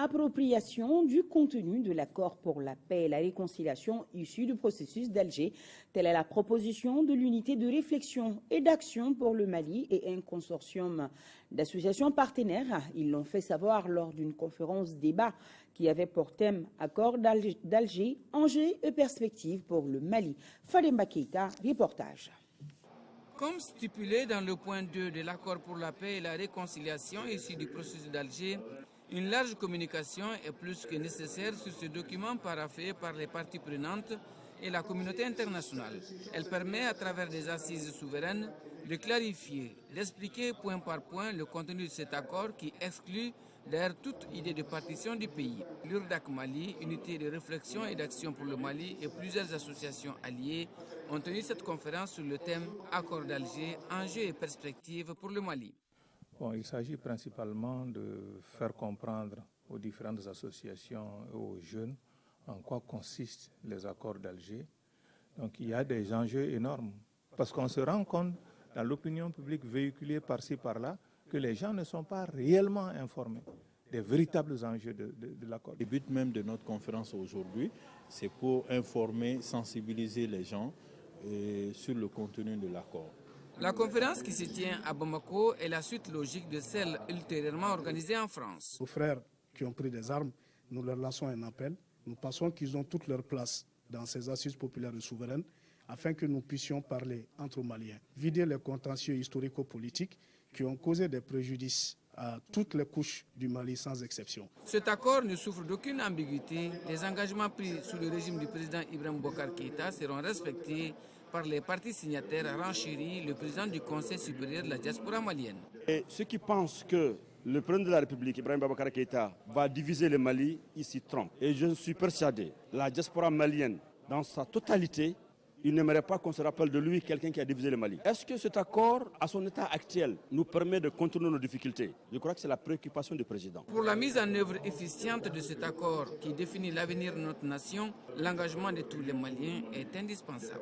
appropriation du contenu de l'accord pour la paix et la réconciliation issu du processus d'Alger. Telle est la proposition de l'unité de réflexion et d'action pour le Mali et un consortium d'associations partenaires. Ils l'ont fait savoir lors d'une conférence débat qui avait pour thème Accord d'Alger, enjeux et perspectives pour le Mali. Fademba Keita, reportage. Comme stipulé dans le point 2 de l'accord pour la paix et la réconciliation issu du processus d'Alger, une large communication est plus que nécessaire sur ce document paraphé par les parties prenantes et la communauté internationale. Elle permet, à travers des assises souveraines, de clarifier, d'expliquer point par point le contenu de cet accord qui exclut d'ailleurs toute idée de partition du pays. L'URDAC Mali, unité de réflexion et d'action pour le Mali et plusieurs associations alliées ont tenu cette conférence sur le thème Accord d'Alger, enjeux et perspectives pour le Mali. Bon, il s'agit principalement de faire comprendre aux différentes associations et aux jeunes en quoi consistent les accords d'Alger. Donc il y a des enjeux énormes parce qu'on se rend compte dans l'opinion publique véhiculée par-ci par-là que les gens ne sont pas réellement informés des véritables enjeux de l'accord. Le but même de notre conférence aujourd'hui, c'est pour informer, sensibiliser les gens sur le contenu de l'accord. La conférence qui se tient à Bamako est la suite logique de celle ultérieurement organisée en France. Aux frères qui ont pris des armes, nous leur lançons un appel. Nous pensons qu'ils ont toute leur place dans ces assises populaires et souveraines afin que nous puissions parler entre Maliens, vider les contentieux historico-politiques qui ont causé des préjudices à toutes les couches du Mali sans exception. Cet accord ne souffre d'aucune ambiguïté. Les engagements pris sous le régime du président Ibrahim Boubacar Keïta seront respectés par les parties signataires, a renchéri le président du Conseil supérieur de la diaspora malienne. Et ceux qui pensent que le président de la République, Ibrahim Boubacar Keïta, va diviser le Mali, ils s'y trompent. Et je suis persuadé, la diaspora malienne, dans sa totalité, il n'aimerait pas qu'on se rappelle de lui quelqu'un qui a divisé le Mali. Est-ce que cet accord, à son état actuel, nous permet de contourner nos difficultés? Je crois que c'est la préoccupation du président. Pour la mise en œuvre efficiente de cet accord qui définit l'avenir de notre nation, l'engagement de tous les Maliens est indispensable.